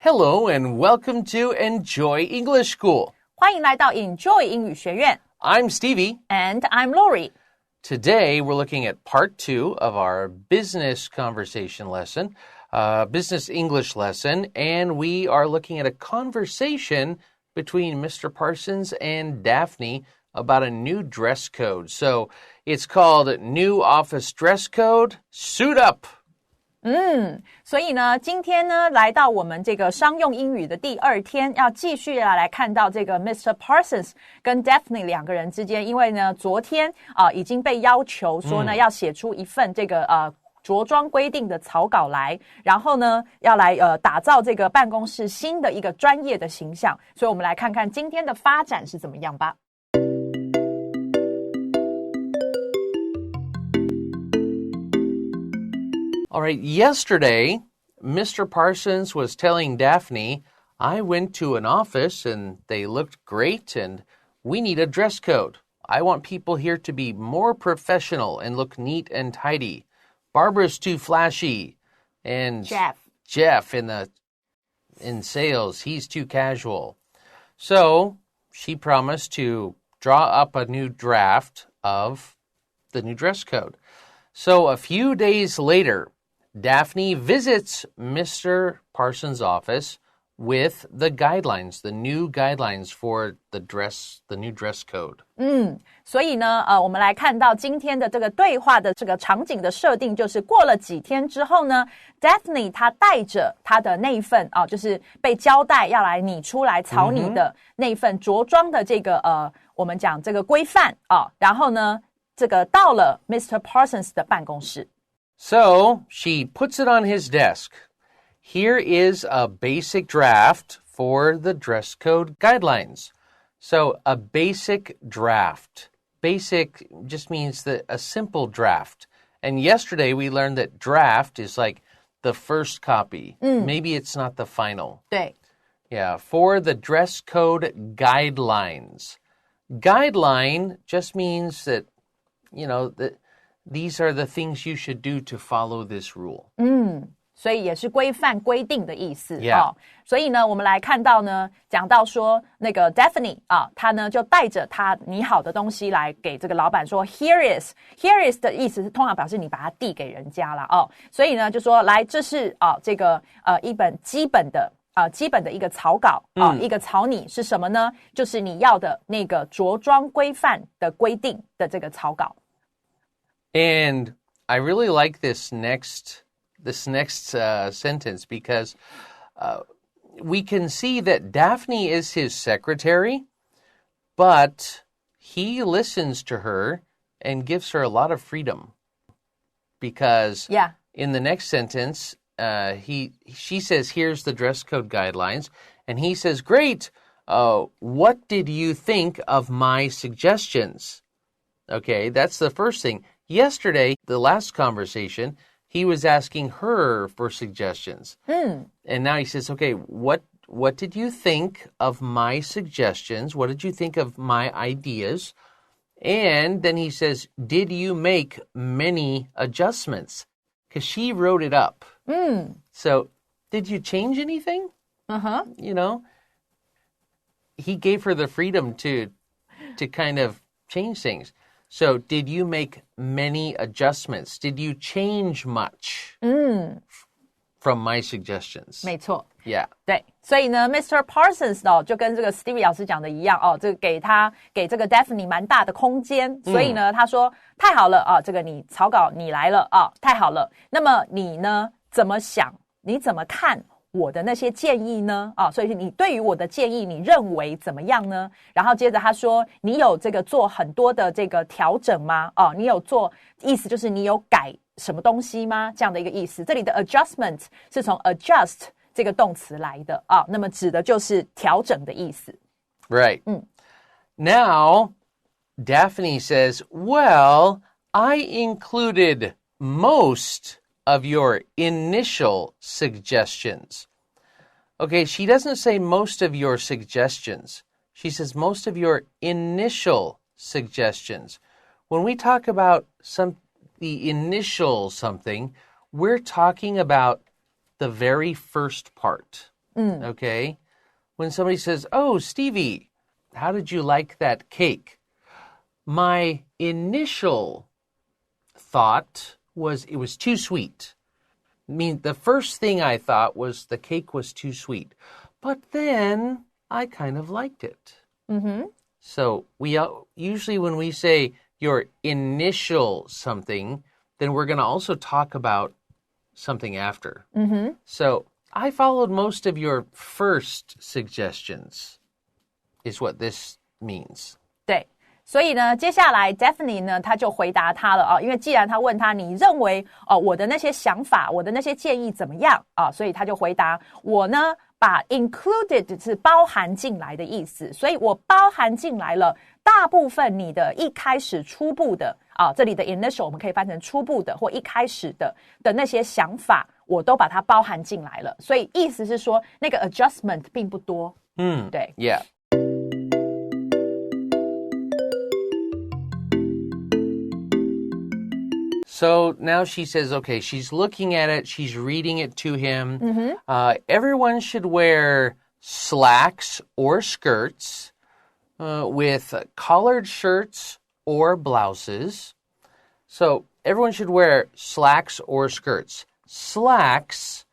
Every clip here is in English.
Hello and welcome to Enjoy English School. 欢迎来到 Enjoy 英语学院。I'm Stevie. And I'm Laurie. Today we're looking at part 2 of our business conversation lesson, business English lesson, and we are looking at a conversation between Mr. Parsons and Daphne about a new dress code. So it's called New Office Dress Code, Suit Up. 所以呢，今天呢，来到我们这个商用英语的第2天，要继续来看到这个 Mr. Parsons 跟 Daphne 两个人之间，因为呢，昨天已经被要求说呢，要写出一份这个着装规定的草稿来，然后呢，要来打造这个办公室新的一个专业的形象，所以我们来看看今天的发展是怎么样吧。All right, yesterday, Mr. Parsons was telling Daphne, I went to an office and they looked great and we need a dress code. I want people here to be more professional and look neat and tidy. Barbara's too flashy. And Jeff in sales, he's too casual. So she promised to draw up a new draft of the new dress code. So a few days later, Daphne visits Mr. Parsons' office with the guidelines, the new guidelines for the new dress code. 所以呢，我们来看到今天的这个对话的这个场景的设定，就是过了几天之后呢 ，Daphne 她带着她的那一份就是被交代要来拟出来草拟的那一份着装的这个我们讲这个规范然后呢，这个到了 Mr. Parsons 的办公室。So she puts it on his desk. Here is a basic draft for the dress code guidelines. So a basic draft. Basic just means a simple draft. And yesterday we learned that draft is like the first copy. Maybe it's not the final. 对。Yeah, for the dress code guidelines. Guideline just means that, these are the things you should do to follow this rule. 所以也是规范规定的意思 Yeah. 所以呢，我们来看到呢，讲到说那个 Daphne 她呢就带着她拟好的东西来给这个老板说 Here is 的意思是通常表示你把它递给人家了所以呢就说来这是这个一本基本的一个草稿一个草拟是什么呢？就是你要的那个着装规范的规定的这个草稿。And I really like this next sentence because we can see that Daphne is his secretary, but he listens to her and gives her a lot of freedom. Because in the next sentence, she says, here's the dress code guidelines. And he says, great, what did you think of my suggestions? Okay, that's the first thing. Yesterday, the last conversation, he was asking her for suggestions. And now he says, okay, what did you think of my suggestions? What did you think of my ideas? And then he says, did you make many adjustments? Because she wrote it up. So, did you change anything? He gave her the freedom to kind of change things. So, did you make many adjustments? Did you change much from my suggestions? 没错 Yeah. 对，所以呢 Mr. Parsons 就跟这个 Stevie 老师讲的一样这个给这个 Daphne 蛮大的空间，所以呢他说太好了这个你草稿你来了太好了，那么你呢怎么想？你怎么看我的那些建议呢所以你对于我的建议你认为怎么样呢？然后接着他说你有这个做很多的这个调整吗你有做，意思就是你有改什么东西吗？这样的一个意思。这里的 adjustment 是从 adjust 这个动词来的那么指的就是调整的意思。 Right. Now, Daphne says, well, I included most of your initial suggestions. Okay, she doesn't say most of your suggestions. She says most of your initial suggestions. When we talk about the initial something, we're talking about the very first part. Okay? When somebody says, "Oh, Stevie, how did you like that cake?" My initial thought was it was too sweet. I mean, the first thing I thought was the cake was too sweet. But then I kind of liked it. So we usually when we say your initial something, then we're going to also talk about something after. So I followed most of your first suggestions, is what this means. 对。所以呢，接下来 Daphne 呢，他就回答他了啊，因为既然他问他你认为我的那些想法，我的那些建议怎么样啊，所以他就回答我呢，把 included 是包含进来的意思，所以我包含进来了大部分你的一开始初步的啊，这里的 initial 我们可以翻成初步的或一开始的那些想法，我都把它包含进来了，所以意思是说那个 adjustment 并不多。对 Yeah.So now she says, okay, she's looking at it, she's reading it to him. Everyone should wear slacks or skirts with collared shirts or blouses. So everyone should wear slacks or skirts. Slacks,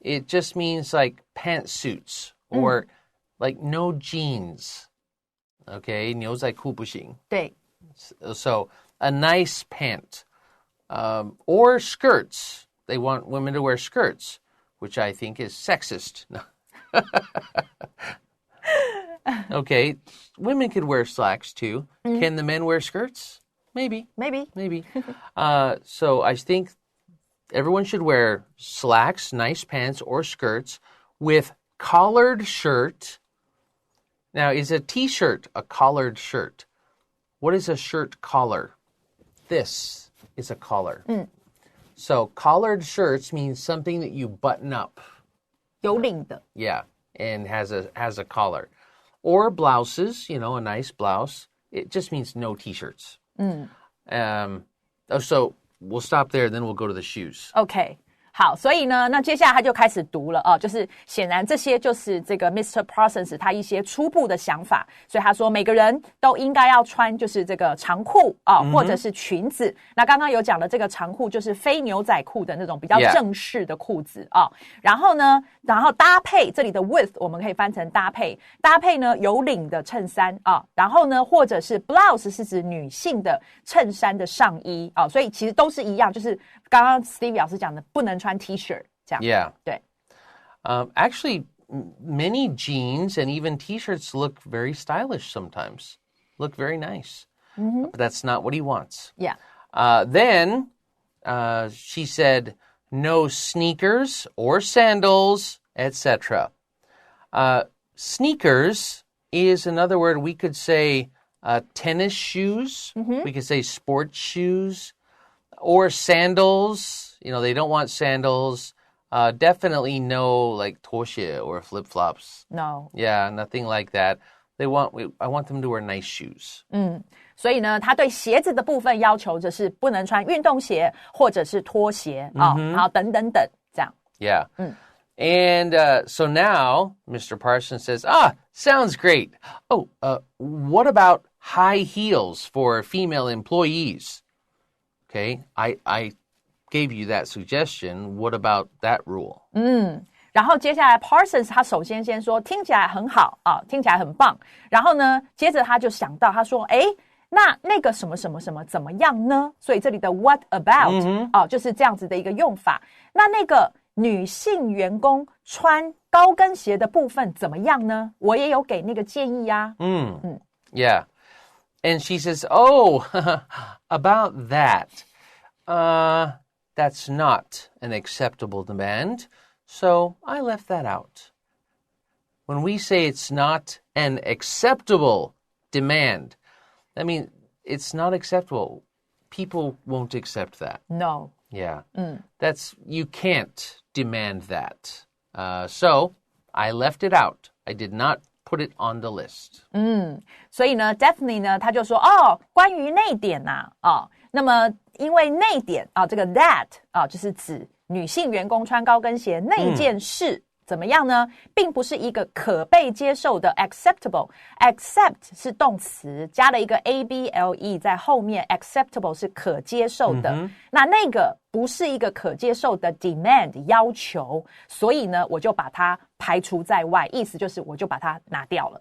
it just means like pantsuits or like no jeans. Okay, 牛仔裤不行。对 So a nice pant.Or skirts. They want women to wear skirts, which I think is sexist. Okay, women could wear slacks too. Can the men wear skirts? Maybe. So I think everyone should wear slacks, nice pants, or skirts with collared shirt. Now, is a t-shirt a collared shirt? What is a shirt collar? This.Is a collar. So collared shirts means something that you button up. 有领的 Yeah, and has a collar. Or blouses, you know, a nice blouse. It just means no t-shirts. So we'll stop there, then we'll go to the shoes. Okay.好，所以呢，那接下来他就开始读了啊，就是显然这些就是这个 Mr. Parsons 他一些初步的想法，所以他说每个人都应该要穿就是这个长裤啊，或者是裙子。那刚刚有讲的这个长裤就是非牛仔裤的那种比较正式的裤子啊。然后呢，搭配这里的 with 我们可以翻成搭配呢有领的衬衫啊，然后呢或者是 blouse 是指女性的衬衫的上衣啊，所以其实都是一样，就是刚刚 Stevie 老师讲的不能穿 T-shirt 这样。Yeah. 对。Actually, many jeans and even T-shirts look very stylish sometimes. Look very nice. But that's not what he wants. Yeah. Then she said, no sneakers or sandals, etc. Sneakers is another word. We could say tennis shoes. We could say sports shoes. Or sandals, you know, they don't want sandals. Definitely no like 拖鞋 or flip-flops. No. Yeah, nothing like that. I want them to wear nice shoes. 所以呢，他对鞋子的部分要求就是不能穿运动鞋或者是拖鞋啊，然后等等等这样。Yeah. And so now Mr. Parsons says, sounds great. Oh, what about high heels for female employees?Okay, I gave you that suggestion. What about that rule? 然后接下来 Parsons 他首先说听起来很好啊，听起来很棒。然后呢，接着他就想到他说，那个什么什么什么怎么样呢？所以这里的 what about 就是这样子的一个用法。那个女性员工穿高跟鞋的部分怎么样呢？我也有给那个建议啊。Yeah.And she says, oh, about that, that's not an acceptable demand, so I left that out. When we say it's not an acceptable demand, I mean, it's not acceptable. People won't accept that. No. Yeah. You can't demand that. So I left it out. I did not.Put it on the list. 所以呢 Daphne 呢他就说关于那点那么因为那点这个 that 就是指女性员工穿高跟鞋那件事怎么样呢？并不是一个可被接受的 acceptable。accept 是动词，加了一个 able 在后面 ，acceptable 是可接受的。那个不是一个可接受的 demand 要求，所以呢，我就把它排除在外，意思就是我就把它拿掉了。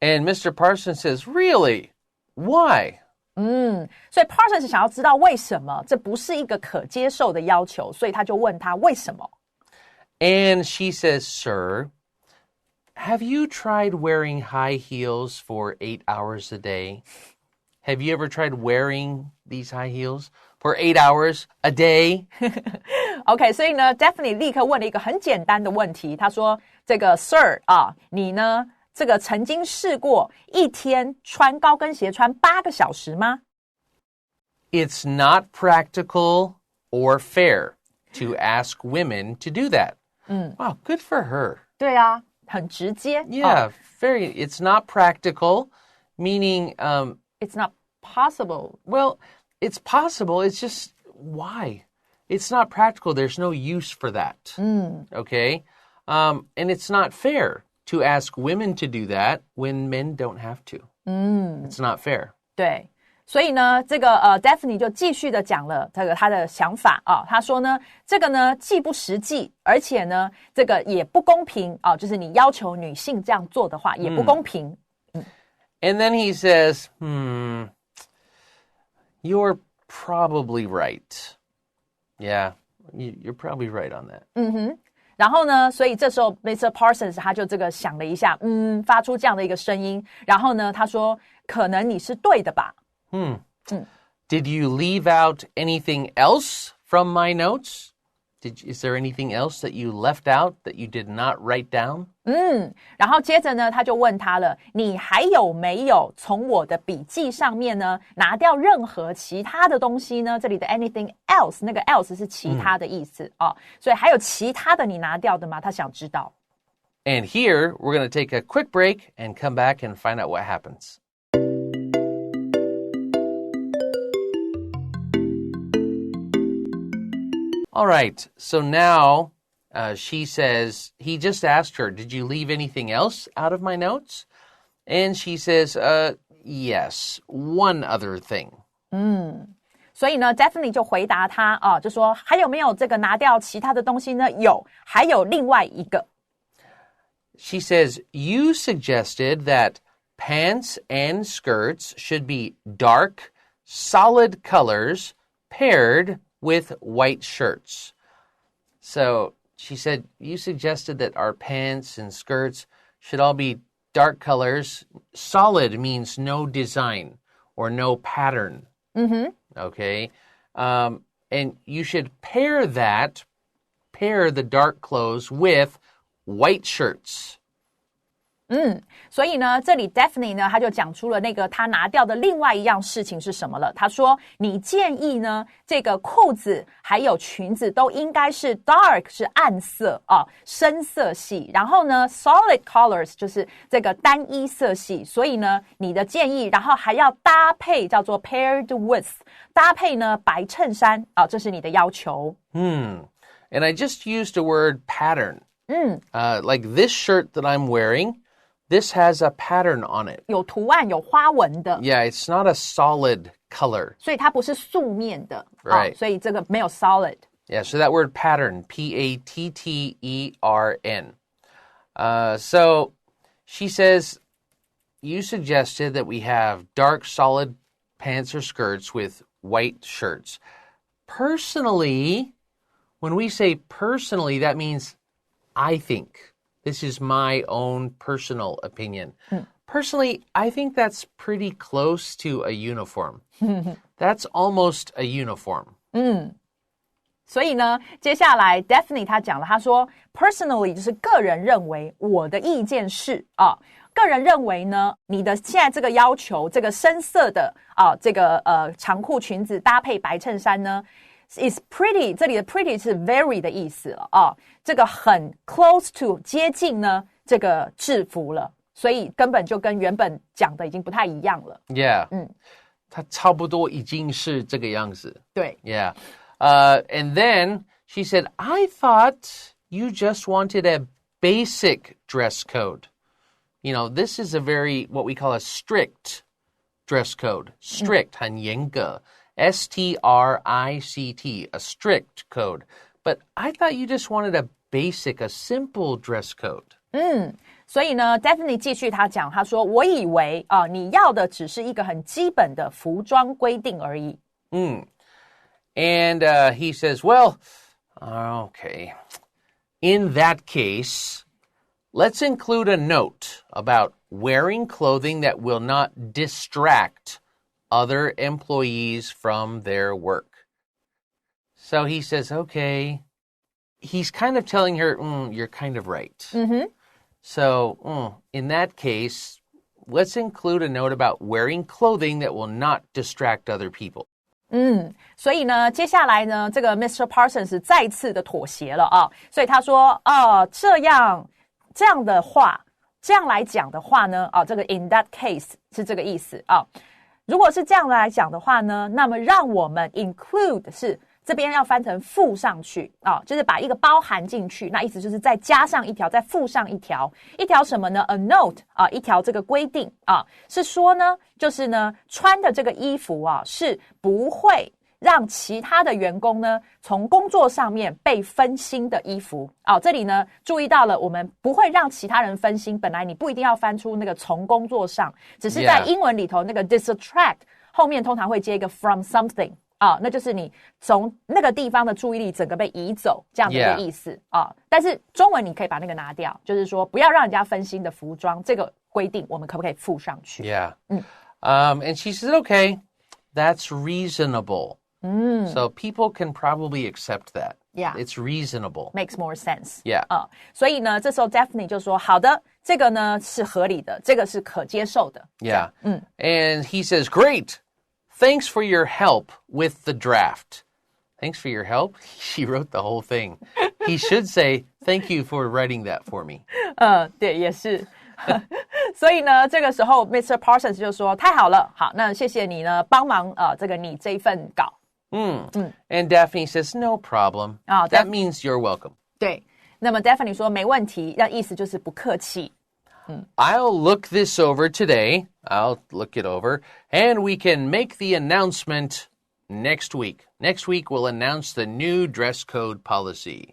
And Mr. Parsons says, "Really? Why?" 所以 Parsons 想要知道为什么这不是一个可接受的要求，所以他就问他为什么。And she says, "Sir, have you tried wearing high heels for 8 hours a day? Have you ever tried wearing these high heels for 8 hours a day?" OK， 所以呢 Daphne 立刻问了一个很简单的问题，他说：“这个 Sir 啊，你呢？”这个曾经试过一天穿高跟鞋穿8个小时吗？ It's not practical or fair to ask women to do that. Wow, good for her. 对啊，很直接。Yeah, very. It's not practical, meaning it's not possible. Well, it's possible. It's just why? It's not practical. There's no use for that. Okay? And it's not fair.To ask women to do that when men don't have to. It's not fair. 对，所以呢，这个Daphne 就继续的讲了这个他的想法啊。他说呢，这个呢既不实际，而且呢，这个也不公平啊。就是你要求女性这样做的话，也不公平。And then he says, "You're probably right. Yeah, you're probably right on that." 然后呢，所以这时候 Mr. Parsons 他就这个想了一下，发出这样的一个声音。然后呢，他说：“可能你是对的吧。” Did you leave out anything else from my notes? Is there anything else that you left out that you did not write down? 然后接着呢，他就问他了：“你还有没有从我的笔记上面呢拿掉任何其他的东西呢？”这里的 anything else， 那个 else 是其他的意思啊，所以还有其他的你拿掉的吗？他想知道。And here we're going to take a quick break and come back and find out what happens. All right, so now she says, he just asked her, "Did you leave anything else out of my notes?" And she says, yes, one other thing. 所以呢 Daphne 就回答他啊，就说还有没有这个拿掉其他的东西呢？有，还有另外一个。She says, "You suggested that pants and skirts should be dark, solid colors paired with white shirts." So she said, you suggested that our pants and skirts should all be dark colors. Solid means no design or no pattern. Okay? And you should pair the dark clothes with white shirts. 所以呢，这里 Daphne 呢，他就讲出了那个他拿掉的另外一样事情是什么了。他说，你建议呢，这个裤子还有裙子都应该是 dark 是暗色啊，深色系。然后呢 ，solid colors 就是这个单一色系。所以呢，你的建议，然后还要搭配叫做 paired with， 搭配呢白衬衫啊，这是你的要求。And I just used the word pattern. Like this shirt that I'm wearing.This has a pattern on it. 有图案有花纹的。Yeah, it's not a solid color. 所以它不是素面的。Right. 所以这个没有 solid. Yeah, so that word pattern, P-A-T-T-E-R-N. So she says, you suggested that we have dark, solid pants or skirts with white shirts. Personally, when we say personally, that means I think.This is my own personal opinion. Personally, I think that's pretty close to a uniform. That's almost a uniform. 所以呢，接下来 Daphne 她讲了，她说 personally 就是个人认为，我的意见是啊，个人认为呢，你的现在这个要求，这个深色的啊，这个长裤裙子搭配白衬衫呢。is pretty， 这里的 pretty 是 very 的意思了啊，这个很 close to 接近呢这个制服了，所以根本就跟原本讲的已经不太一样了。Yeah， 它差不多已经是这个样子。对 ，Yeah，and then she said, I thought you just wanted a basic dress code. You know, this is a very, what we call a strict dress code. Strict, 很严格. S-T-R-I-C-T, a strict code. But I thought you just wanted a basic, a simple dress code. 所以呢 Daphne 继续他讲，他说我以为你要的只是一个很基本的服装规定而已。And he says, well, okay. In that case, let's include a note about wearing clothing that will not distract other employees from their work. So he says, okay. He's kind of telling her, you're kind of right. So in that case, let's include a note about wearing clothing that will not distract other people. 所以呢，接下来呢，这个 Mr. Parsons 再次的妥协了啊，所以他说，这样的话，这样来讲的话呢，这个 in that case 是这个意思啊。如果是这样来讲的话呢，那么让我们 include 是这边要翻成附上去啊，就是把一个包含进去，那意思就是再加上一条，再附上一条什么呢 ？A note 啊，一条这个规定啊，是说呢，就是呢，穿的这个衣服啊，是不会让其他的员工呢从工作上面被分心的衣服啊。这里呢，注意到了，我们不会让其他人分心。本来你不一定要翻出那个从工作上，只是在英文里头那个 distract 后面通常会接一个 from something。那就是你从那个地方的注意力整个被移走这样的一个意思但是中文你可以把那个拿掉，就是说不要让人家分心的服装这个规定我们可不可以附上去 And she said, okay, that's reasonable. So people can probably accept that. Yeah. It's reasonable. Makes more sense. Yeah. 所以呢这时候 Daphne 就说好的，这个呢是合理的，这个是可接受的 Yeah. And he says, great.Thanks for your help with the draft. Thanks for your help? She wrote the whole thing. He should say, thank you for writing that for me. 对，也是。所以呢，这个时候 Mr. Parsons 就说太好了，好，那谢谢你呢帮忙这个你这一份稿。And Daphne says, no problem. That means you're welcome. 对，那么 Daphne 说没问题，那意思就是不客气。I'll look this over today. I'll look it over. And we can make the announcement next week. Next week, we'll announce the new dress code policy.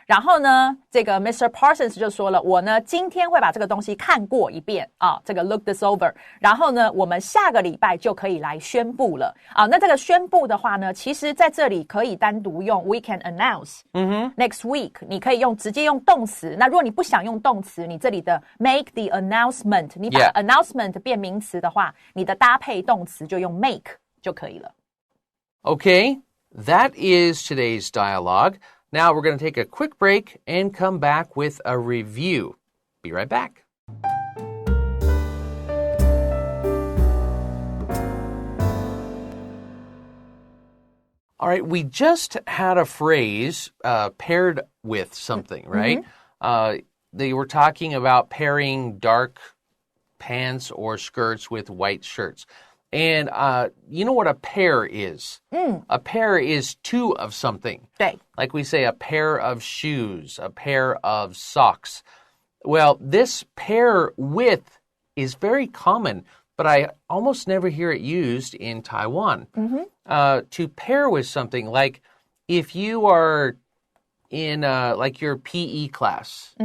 然后呢，这个 Mr. Parsons 就说了，我呢今天会把这个东西看过一遍这个 look this over。然后呢，我们下个礼拜就可以来宣布了那这个宣布的话呢，其实在这里可以单独用 we can announce。Next week 你可以直接用动词。那如果你不想用动词，你这里的 make the announcement， 你把 announcement 变名词的话，你的搭配动词就用 make 就可以了。Okay, that is today's dialogue. Now we're going to take a quick break and come back with a review. Be right back. All right, we just had a phrase paired with something, right? They were talking about pairing dark pants or skirts with white shirts. And you know what a pair is? A pair is two of something. 对. Like we say, a pair of shoes, a pair of socks. Well, this pair with is very common, but I almost never hear it used in Taiwan. To pair with something, like if you are in like your PE class,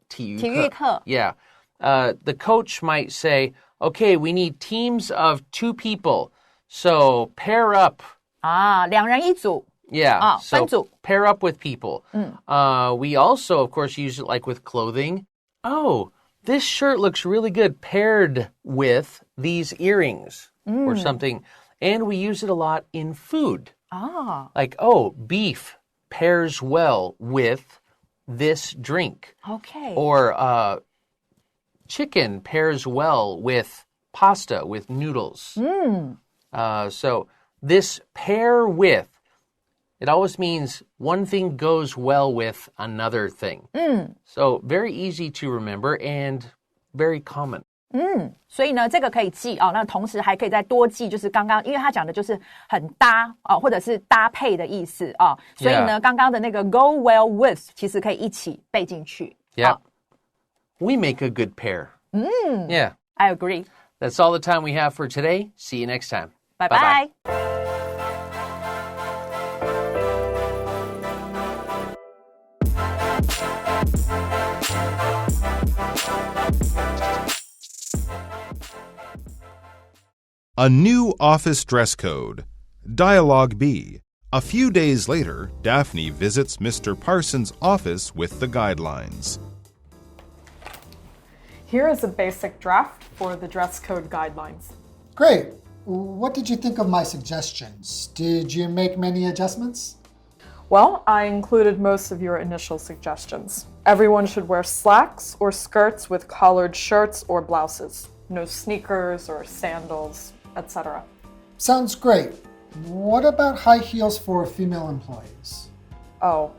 体育课. Yeah. The coach might say, okay, we need teams of 2 people. So pair up. 两人一组. Yeah. So 分组. pair up with people. We also, of course, use it like with clothing. Oh, this shirt looks really good paired with these earrings or something. And we use it a lot in food. Like, beef pairs well with this drink. Okay. Or chicken pairs well with pasta, with noodles. So this pair with, it always means one thing goes well with another thing. So very easy to remember and very common. 所以呢，这个可以记那同时还可以再多记，就是刚刚，因为他讲的就是很搭或者是搭配的意思所以呢，刚刚的那个 go well with 其实可以一起背进去。Yeah. We make a good pair. Yeah. I agree. That's all the time we have for today. See you next time. Bye-bye. A new office dress code. Dialogue B. A few days later, Daphne visits Mr. Parsons' office with the guidelines. Here is a basic draft for the dress code guidelines. Great. What did you think of my suggestions? Did you make many adjustments? Well, I included most of your initial suggestions. Everyone should wear slacks or skirts with collared shirts or blouses. No sneakers or sandals, etc. Sounds great. What about high heels for female employees? Oh,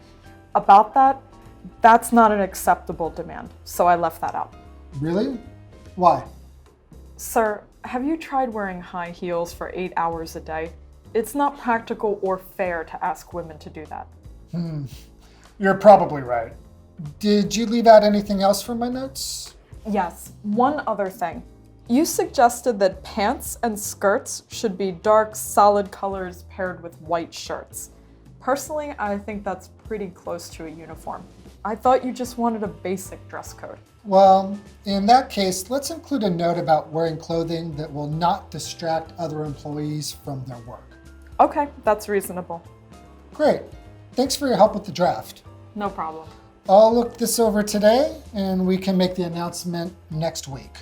about that, that's not an acceptable demand, so I left that out. Really? Why? Sir, have you tried wearing high heels for 8 hours a day? It's not practical or fair to ask women to do that. You're probably right. Did you leave out anything else from my notes? Yes, one other thing. You suggested that pants and skirts should be dark, solid colors paired with white shirts. Personally, I think that's pretty close to a uniform. I thought you just wanted a basic dress code. Well, in that case, let's include a note about wearing clothing that will not distract other employees from their work. Okay, that's reasonable. Great. Thanks for your help with the draft. No problem. I'll look this over today, and we can make the announcement next week.